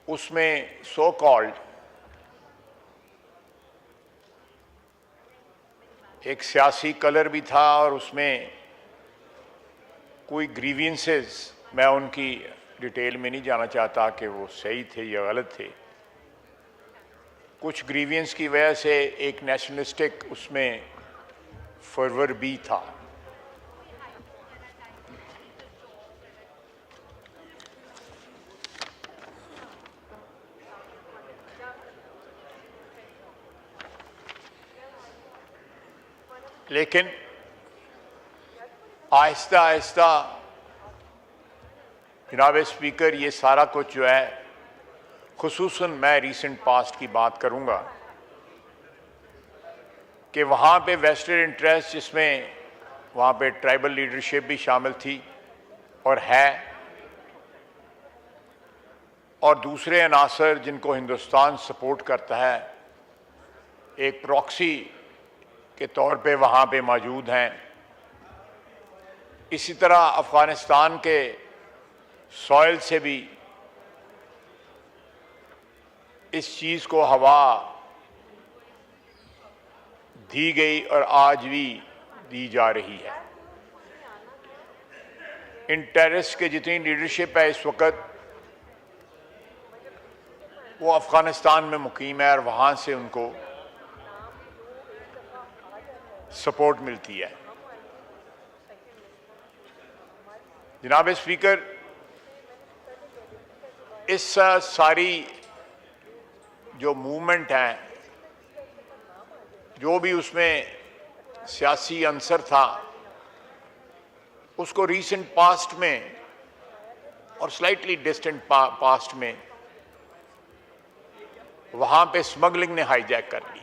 उसमें so called एक सियासी कलर भी था और उसमें कोई ग्रीवियंसेस, मैं उनकी डिटेल में नहीं जाना चाहता कि वो सही थे या गलत थे। कुछ ग्रीवियंस की वजह से एक नेशनलिस्टिक उसमें फर्वर भी था। लेकिन आहिस्ता आहिस्ता जनाब स्पीकर ये सारा कुछ जो है, खुसूसन मैं रीसेंट पास्ट की बात करूंगा कि वहाँ पे वेस्टेड इंटरेस्ट, जिसमें वहाँ पे ट्राइबल लीडरशिप भी शामिल थी और है, और दूसरे अनासर जिनको हिंदुस्तान सपोर्ट करता है एक प्रॉक्सी के तौर पे वहाँ पे मौजूद हैं। इसी तरह अफ़गानिस्तान के सॉइल से भी इस चीज़ को हवा दी गई और आज भी दी जा रही है। इन टेररिस्ट के जितनी लीडरशिप है इस वक्त, वो अफ़गानिस्तान में मुकीम है और वहाँ से उनको सपोर्ट मिलती है। जनाब स्पीकर, इस सारी जो मूवमेंट है, जो भी उसमें सियासी अंसर था, उसको रीसेंट पास्ट में और स्लाइटली डिस्टेंट पास्ट में वहां पे स्मगलिंग ने हाईजैक कर लिया।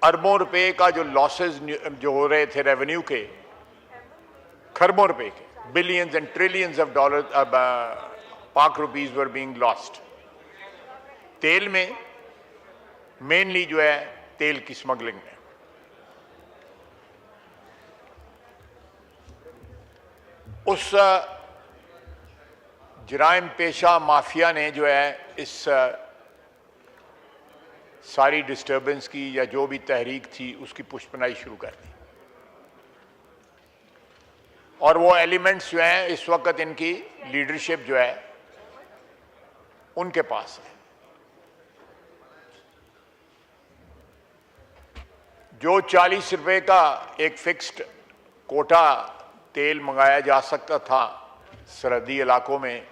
अरबों रुपए का जो लॉसेस जो हो रहे थे रेवेन्यू के, खरबों रुपए के, billions and trillions of dollar पाक रुपीज वर बीइंग लॉस्ट। तेल में मेनली जो है तेल की स्मगलिंग में। उस जराइम पेशा माफिया ने जो है इस सारी डिस्टर्बेंस की या जो भी तहरीक थी उसकी पुष्पनाई शुरू कर दी, और वो एलिमेंट्स जो हैं इस वक्त इनकी लीडरशिप जो है उनके पास है। जो 40 रुपए का एक फिक्स्ड कोटा तेल मंगाया जा सकता था सरहदी इलाकों में,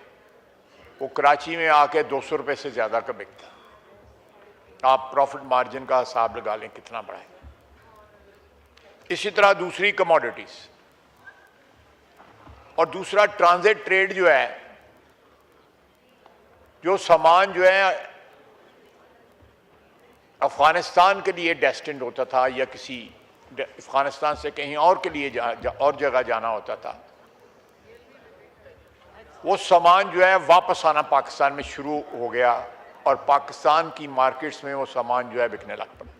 वो कराची में आके 200 रुपए से ज़्यादा का बिकता। आप प्रॉफिट मार्जिन का हिसाब लगा लें कितना बड़ा है। इसी तरह दूसरी कमोडिटीज और दूसरा ट्रांजिट ट्रेड जो है, जो सामान जो है अफगानिस्तान के लिए डेस्टिन्ड होता था या किसी अफगानिस्तान से कहीं और के लिए और जगह जाना होता था, वो सामान जो है वापस आना पाकिस्तान में शुरू हो गया और पाकिस्तान की मार्केट्स में वो सामान जो है बिकने लग पड़ा।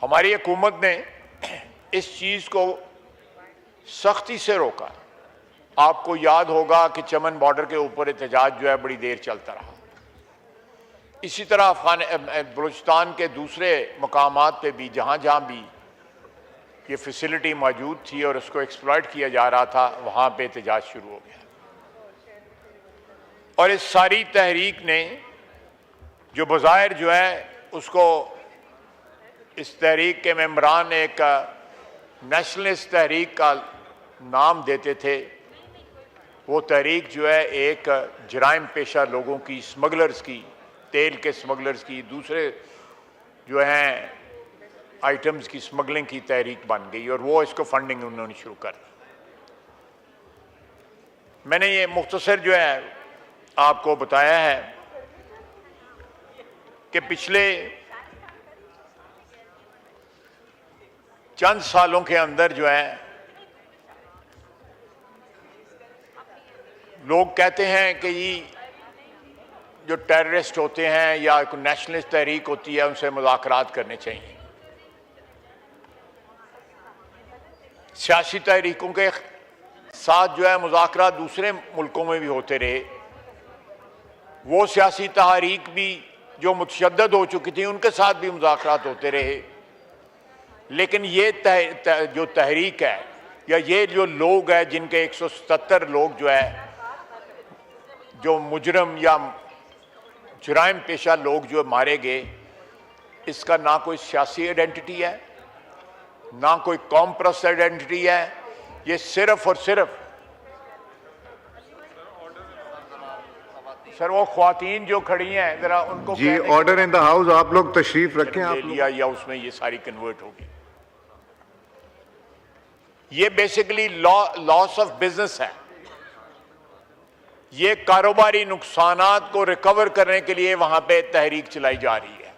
हमारी हुकूमत ने इस चीज़ को सख्ती से रोका। आपको याद होगा कि चमन बॉर्डर के ऊपर एहतजाज जो है बड़ी देर चलता रहा। इसी तरह बलूचिस्तान के दूसरे मकामात पे भी जहाँ जहाँ भी ये फैसिलिटी मौजूद थी और उसको एक्सप्लॉइट किया जा रहा था, वहाँ पे एहतजाज शुरू हो गया। और इस सारी तहरीक ने जो बज़ाहिर जो है उसको, इस तहरीक के मेंबरान एक नेशनलिस्ट तहरीक का नाम देते थे, वो तहरीक जो है एक जराइम पेशा लोगों की, स्मगलर्स की, तेल के स्मगलर्स की, दूसरे जो हैं आइटम्स की स्मगलिंग की तहरीक बन गई और वो इसको फंडिंग उन्होंने शुरू कर दी। मैंने ये मुख्तसर जो है आपको बताया है कि पिछले चंद सालों के अंदर जो है लोग कहते हैं कि ये जो टेररिस्ट होते हैं या कोई नेशनलिस्ट तहरीक होती है उनसे मुज़ाकरात करने चाहिए। सियासी तहरीकों के साथ जो है मुज़ाकरा दूसरे मुल्कों में भी होते रहे, वो सियासी तहरीक भी जो मुतशद्दद हो चुकी थी उनके साथ भी मुज़ाकरात होते रहे। लेकिन ये जो तहरीक है या ये जो लोग हैं जिनके 177 लोग जो है जो मुजरम या जुराइम पेशा लोग जो मारे गए, इसका ना कोई सियासी आइडेंटिटी है, ना कोई कौम परस्त आइडेंटिटी है। ये सिर्फ और सिर्फ सर वो ख्वातीन जो खड़ी हैं जरा उनको जी, ऑर्डर इन द हाउस, आप लोग तशरीफ रखें। आप लिया या उसमें ये सारी कन्वर्ट होगी। ये बेसिकली लॉस ऑफ बिजनेस है। ये कारोबारी नुकसानात को रिकवर करने के लिए वहां पे तहरीक चलाई जा रही है।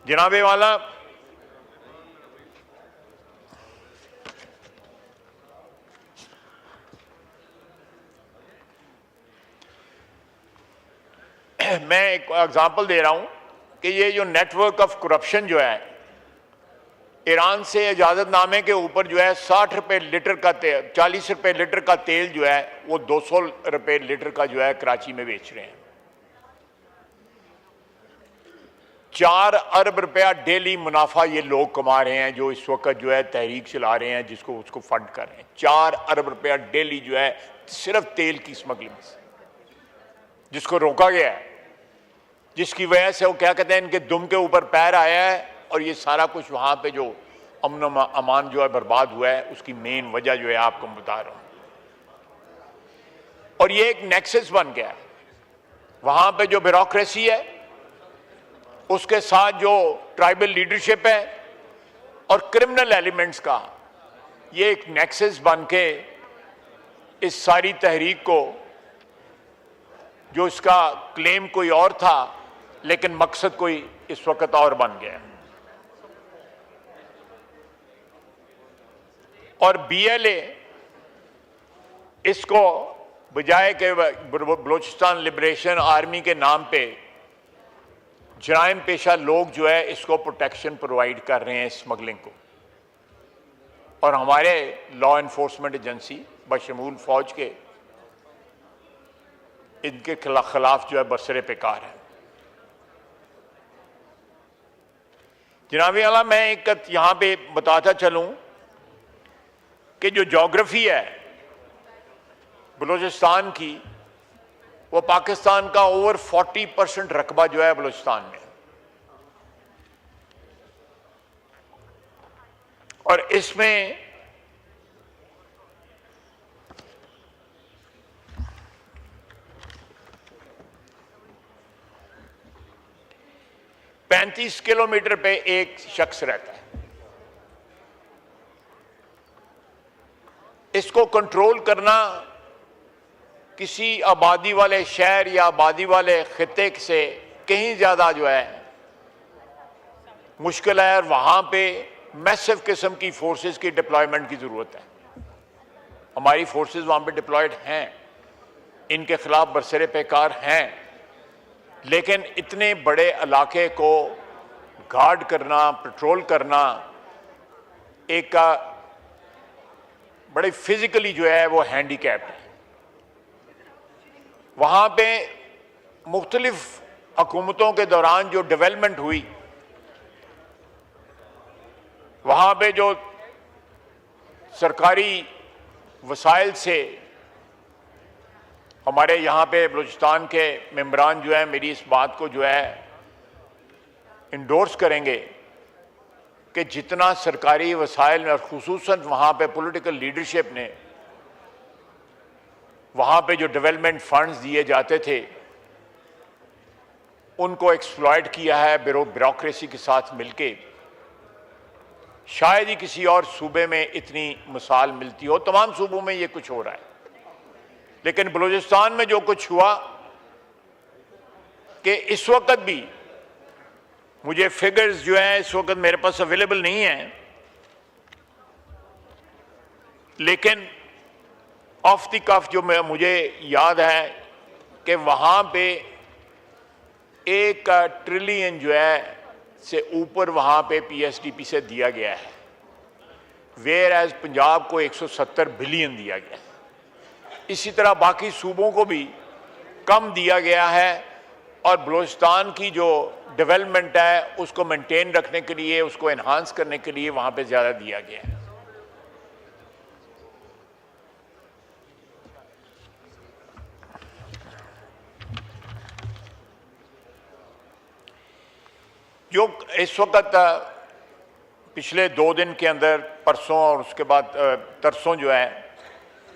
जनाबे वाला, मैं एक एग्जांपल दे रहा हूं कि ये जो नेटवर्क ऑफ करप्शन जो है, ईरान से इजाजतनामे के ऊपर जो है 60 रुपए लीटर का तेल, 40 रुपए लीटर का तेल जो है वो 200 रुपए लीटर का जो है कराची में बेच रहे हैं। 4 अरब रुपया डेली मुनाफा ये लोग कमा रहे हैं जो इस वक्त जो है तहरीक चला रहे हैं, जिसको उसको फंड कर रहे हैं। 4 अरब रुपया डेली जो है सिर्फ तेल की स्मगलिंग से, जिसको रोका गया है, जिसकी वजह से वो क्या कहते हैं इनके दुम के ऊपर पैर आया है और ये सारा कुछ वहां पे जो अमन अमान जो है बर्बाद हुआ है, उसकी मेन वजह जो है आपको बता रहा हूं। और ये एक नेक्सस बन गया है वहां पे जो ब्यूरोक्रेसी है उसके साथ जो ट्राइबल लीडरशिप है और क्रिमिनल एलिमेंट्स का, ये एक नेक्सस बन के इस सारी तहरीक को, जो इसका क्लेम कोई और था लेकिन मकसद कोई इस वक्त और बन गया। और बीएलए इसको बजाय के बलूचिस्तान लिबरेशन आर्मी के नाम पे जराइम पेशा लोग जो है इसको प्रोटेक्शन प्रोवाइड कर रहे हैं स्मगलिंग को। और हमारे लॉ एनफोर्समेंट एजेंसी बशमूल फौज के इनके खिलाफ जो है बरसरे पेकार है। जनाब आला, मैं एक यहां पे बताता चलूं कि जो ज्योग्राफी है बलूचिस्तान की, वो पाकिस्तान का ओवर 40% रकबा जो है बलूचिस्तान में, और इसमें पैंतीस किलोमीटर पे एक शख्स रहता है। इसको कंट्रोल करना किसी आबादी वाले शहर या आबादी वाले खित्ते से कहीं ज्यादा जो है मुश्किल है, और वहां पे मैसिव किस्म की फोर्सेस की डिप्लॉयमेंट की जरूरत है। हमारी फोर्सेस वहां पे डिप्लॉयड हैं, इनके खिलाफ बरसरे पेकार हैं, लेकिन इतने बड़े इलाके को गार्ड करना, पेट्रोल करना एक बड़े फिजिकली जो है वो हैंडीकैप्ड है। वहां पे मुख्तलिफ हुकूमतों के दौरान जो डेवलपमेंट हुई, वहां पे जो सरकारी वसाइल से हमारे यहाँ पे बलूचिस्तान के मेंबरान जो है मेरी इस बात को जो है इंडोर्स करेंगे कि जितना सरकारी वसाइल और खुसूसन वहाँ पे पॉलिटिकल लीडरशिप ने वहाँ पे जो डेवलपमेंट फंड्स दिए जाते थे उनको एक्सप्लॉइट किया है ब्यूरोक्रेसी के साथ मिलके। शायद ही किसी और सूबे में इतनी मिसाल मिलती हो, तमाम सूबों में ये कुछ हो रहा है, लेकिन बलूचिस्तान में जो कुछ हुआ कि इस वक्त भी मुझे फिगर्स जो है इस वक्त मेरे पास अवेलेबल नहीं है, लेकिन ऑफ द कफ जो मुझे याद है कि वहां पे 1 ट्रिलियन जो है से ऊपर वहां पे पीएसडीपी से दिया गया है। वेयर एज पंजाब को 170 बिलियन दिया गया। इसी तरह बाकी सूबों को भी कम दिया गया है और बलूचिस्तान की जो डेवलपमेंट है उसको मेंटेन रखने के लिए, उसको एनहांस करने के लिए वहां पे ज़्यादा दिया गया है। जो इस वक्त पिछले 2 दिन के अंदर, परसों और उसके बाद तरसों जो है,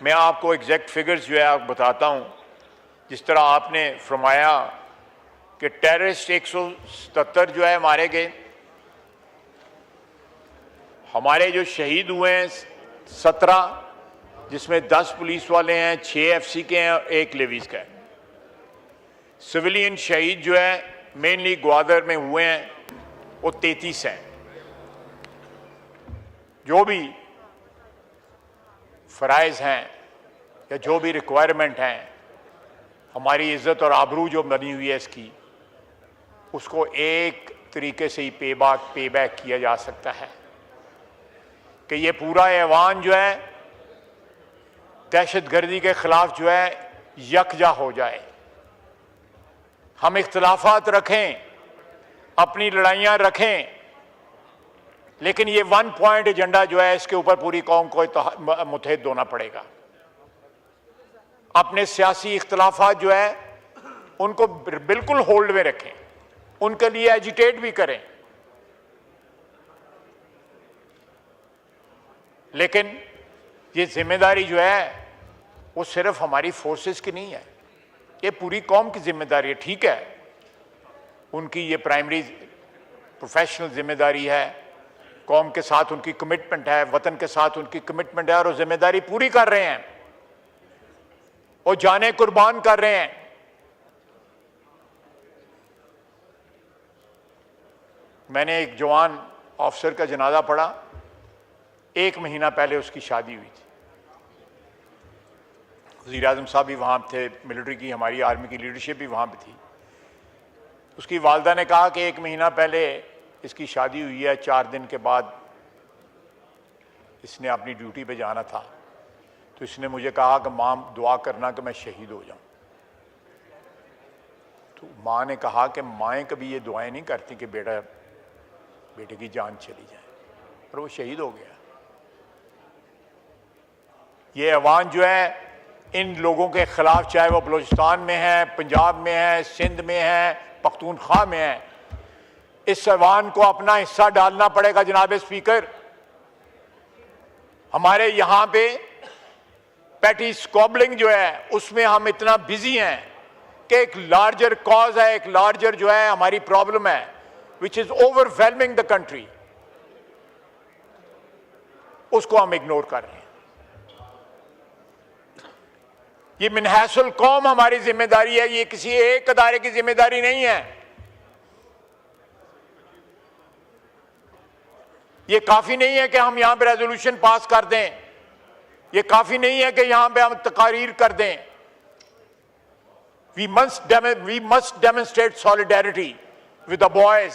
मैं आपको एग्जैक्ट फिगर्स जो है आप बताता हूँ। जिस तरह आपने फरमाया कि टेररिस्ट 177 जो है मारे गए, हमारे जो शहीद हुए हैं 17, जिसमें 10 पुलिस वाले हैं, 6 एफसी के हैं और 1 लेवीज का है। सिविलियन शहीद जो है मेनली ग्वादर में हुए हैं वो 33 हैं। जो भी फ़राइज़ हैं या जो भी रिक्वायरमेंट हैं, हमारी इज़्ज़त और आबरू जो बनी हुई है इसकी, उसको एक तरीके से ही पे बैक किया जा सकता है कि ये पूरा ऐवान जो है दहशतगर्दी के ख़िलाफ़ जो है यकजा हो जाए। हम इख्तिलाफात रखें, अपनी लड़ाइयाँ रखें, लेकिन ये 1 पॉइंट एजेंडा जो है इसके ऊपर पूरी कौम को मुत्तहिद होना पड़ेगा। अपने सियासी इख्तिलाफात जो है उनको बिल्कुल होल्ड में रखें, उनके लिए एजिटेट भी करें, लेकिन ये जिम्मेदारी जो है वो सिर्फ हमारी फोर्सेस की नहीं है, ये पूरी कौम की जिम्मेदारी है। ठीक है, उनकी ये प्राइमरी प्रोफेशनल जिम्मेदारी है, कौम के साथ उनकी कमिटमेंट है, वतन के साथ उनकी कमिटमेंट है और वो जिम्मेदारी पूरी कर रहे हैं, वो जाने कुर्बान कर रहे हैं। मैंने एक जवान ऑफिसर का जनाजा पढ़ा, 1 महीना पहले उसकी शादी हुई थी। वज़ीर आज़म साहब भी वहाँ थे, मिलिट्री की हमारी आर्मी की लीडरशिप भी वहाँ पे थी। उसकी वालदा ने कहा कि 1 महीना पहले इसकी शादी हुई है, 4 दिन के बाद इसने अपनी ड्यूटी पे जाना था, तो इसने मुझे कहा कि माँ दुआ करना कि मैं शहीद हो जाऊँ। तो माँ ने कहा कि माएँ कभी ये दुआएं नहीं करती कि बेटे की जान चली जाए, और वो शहीद हो गया। ये ऐवान जो है इन लोगों के खिलाफ, चाहे वो बलूचिस्तान में है, पंजाब में है, सिंध में है, पख्तूनख्वा में है, इस ऐवान को अपना हिस्सा डालना पड़ेगा। जनाब स्पीकर, हमारे यहाँ पे पैटी स्क्वॉबलिंग जो है उसमें हम इतना बिजी हैं कि एक लार्जर कॉज है, एक लार्जर जो है हमारी प्रॉब्लम है, which is overwhelming the country, उसको हम इग्नोर कर रहे हैं। ये मिनहासुल कौम हमारी जिम्मेदारी है, ये किसी एक अदारे की जिम्मेदारी नहीं है। ये काफी नहीं है कि हम यहां पे रेजोल्यूशन पास कर दें, ये काफी नहीं है कि यहां पे हम तकारीर कर दें। We must demonstrate solidarity with the boys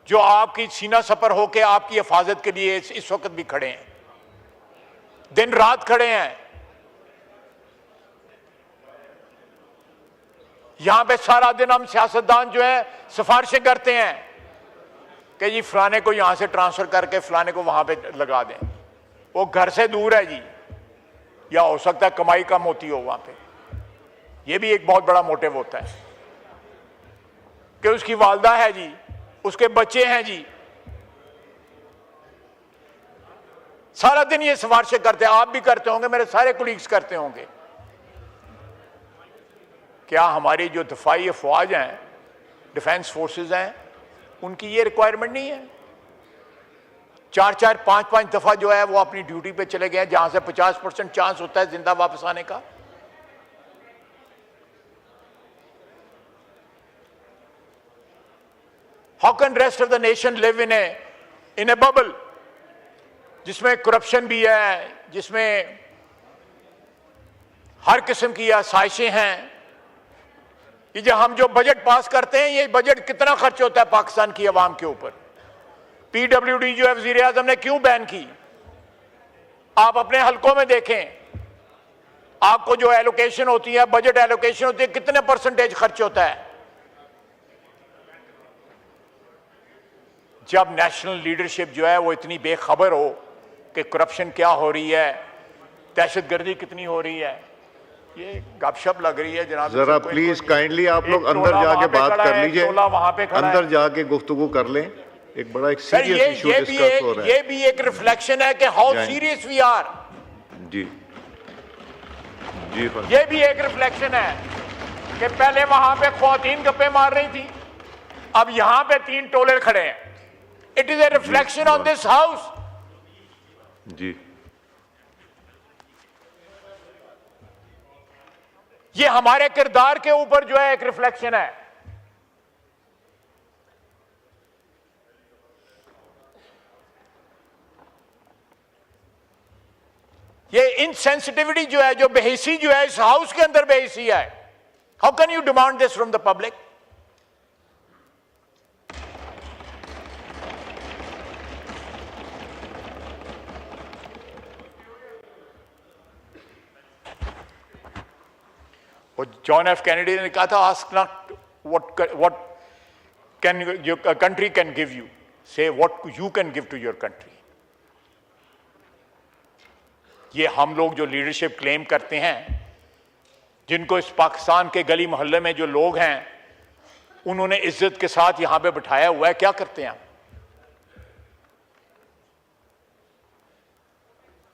जो आपकी सीना सपर होके आपकी हिफाजत के लिए इस वक्त भी खड़े हैं, दिन रात खड़े हैं। यहां पे सारा दिन हम सियासतदान जो है सिफारिशें करते हैं कि जी फलाने को यहां से ट्रांसफर करके फलाने को वहां पे लगा दें। वो घर से दूर है जी, या हो सकता है कमाई कम होती हो वहां पे। ये भी एक बहुत बड़ा मोटिव होता है कि उसकी वालदा है जी, उसके बच्चे हैं जी, सारा दिन ये सिफारिशें करते हैं। आप भी करते होंगे, मेरे सारे कुलीग्स करते होंगे। क्या हमारी जो दफाई अफवाज हैं, डिफेंस फोर्सेस हैं, उनकी ये रिक्वायरमेंट नहीं है? 4-4, 5-5 दफा जो है वो अपनी ड्यूटी पे चले गए, जहां से 50% चांस होता है जिंदा वापस आने का। How can rest of the nation live in A bubble जिसमें करप्शन भी है, जिसमें हर किस्म की आसाइशें हैं। ये जो हम जो बजट पास करते हैं, ये बजट कितना खर्च होता है पाकिस्तान की आवाम के ऊपर? PWD जो है वजीर आजम ने क्यों बैन की? आप अपने हलकों में देखें, आपको जो एलोकेशन होती है, बजट एलोकेशन होती है, कितने परसेंटेज खर्च होता है? जब नेशनल लीडरशिप जो है वो इतनी बेखबर हो कि करप्शन क्या हो रही है, दहशतगर्दी कितनी हो रही है, ये गपशप लग रही है जनाब। जरा प्लीज काइंडली आप लोग अंदर जाके बात कर लीजिए, अंदर जाके गुफ्तगू कर लें। एक बड़ा एक सीरियस इशू डिस्कस हो रहा है। ये भी एक रिफ्लेक्शन है कि हाउ सीरियस वी आर। जी जी, ये भी एक रिफ्लेक्शन है कि पहले वहां पे ख्वातीन गप्पे मार रही थी, अब यहां पे 3 टोले खड़े हैं। It is a reflection on this house. जी, ये हमारे किरदार के ऊपर जो है एक रिफ्लेक्शन है। ये इनसेंसिटिविटी जो है, जो बेहिसी जो है इस हाउस के अंदर बेहिसी है। How can you demand this from the public? John F Kennedy ने कहा था, ask not what can your country can give you, say what you can give to your country. ये हम लोग जो लीडरशिप क्लेम करते हैं, जिनको इस पाकिस्तान के गली मोहल्ले में जो लोग हैं उन्होंने इज्जत के साथ यहां पे बिठाया हुआ है, क्या करते हैं?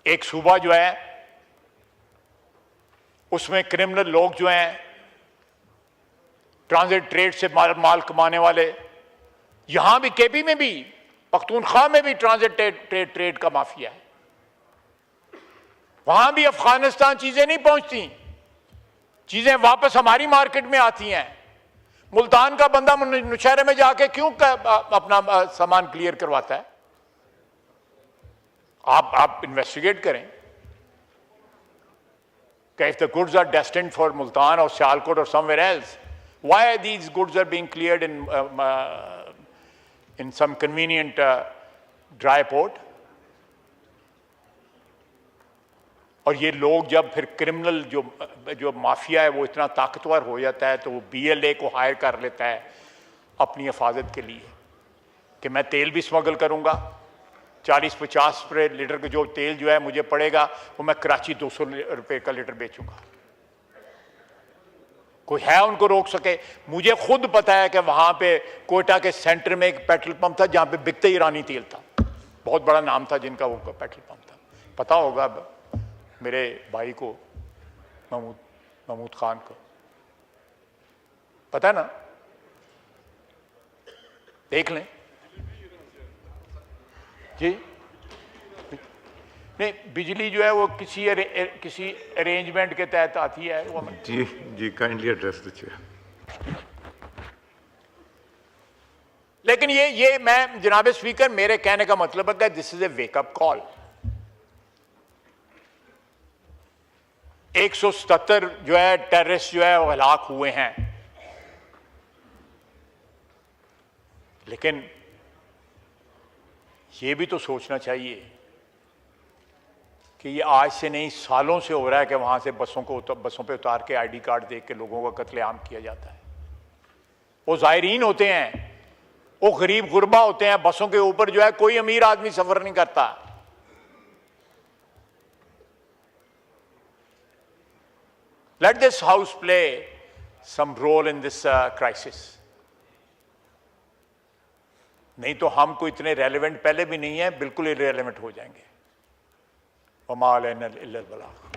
एक सूबा जो है उसमें क्रिमिनल लोग जो हैं, ट्रांजिट ट्रेड से माल कमाने वाले, यहां भी केपी में भी, पख्तूनख्वा में भी ट्रांजिट ट्रेड का माफिया है। वहां भी अफगानिस्तान चीजें नहीं पहुंचती, चीजें वापस हमारी मार्केट में आती हैं। मुल्तान का बंदा नौशहरे में जाके क्यों अपना सामान क्लियर करवाता है? आप इन्वेस्टिगेट करें कि if the goods are destined for Multan or Sialkot or somewhere else, why are these goods are being cleared in some convenient dry port? और ये लोग जब फिर क्रिमिनल जो माफिया है वो इतना ताकतवर हो जाता है तो वो BLA को हायर कर लेता है अपनी हिफाजत के लिए कि मैं तेल भी स्मगल करूंगा, 40-50 लीटर का जो तेल जो है मुझे पड़ेगा वो मैं कराची 200 रुपए का लीटर बेचूंगा। कोई है उनको रोक सके? मुझे खुद पता है कि वहां पे कोयटा के सेंटर में एक पेट्रोल पंप था जहां पे बिकते ईरानी तेल था, बहुत बड़ा नाम था जिनका वो पेट्रोल पंप था। पता होगा मेरे भाई को, महमूद खान को पता है ना, देख लें जी। नहीं, बिजली जो है वो किसी अरेंजमेंट के तहत आती है वो। जी जी, काइंडली एड्रेस द चेयर। लेकिन ये मैं जनाब स्पीकर, मेरे कहने का मतलब है कि this is a wake up call. 177 जो है टेररिस्ट जो है वो हलाक हुए हैं, लेकिन ये भी तो सोचना चाहिए कि ये आज से नहीं सालों से हो रहा है कि वहां से बसों पे उतार के ID कार्ड देख के लोगों का कत्लेआम किया जाता है। वो ज़ायरीन होते हैं, वो गरीब गुरबा होते हैं, बसों के ऊपर जो है कोई अमीर आदमी सफर नहीं करता। Let this house play some role in this crisis. नहीं तो हम कोई इतने रेलेवेंट पहले भी नहीं है, बिल्कुल इरेलेवेंट हो जाएंगे। वमा अलैना इल्लल बलाग।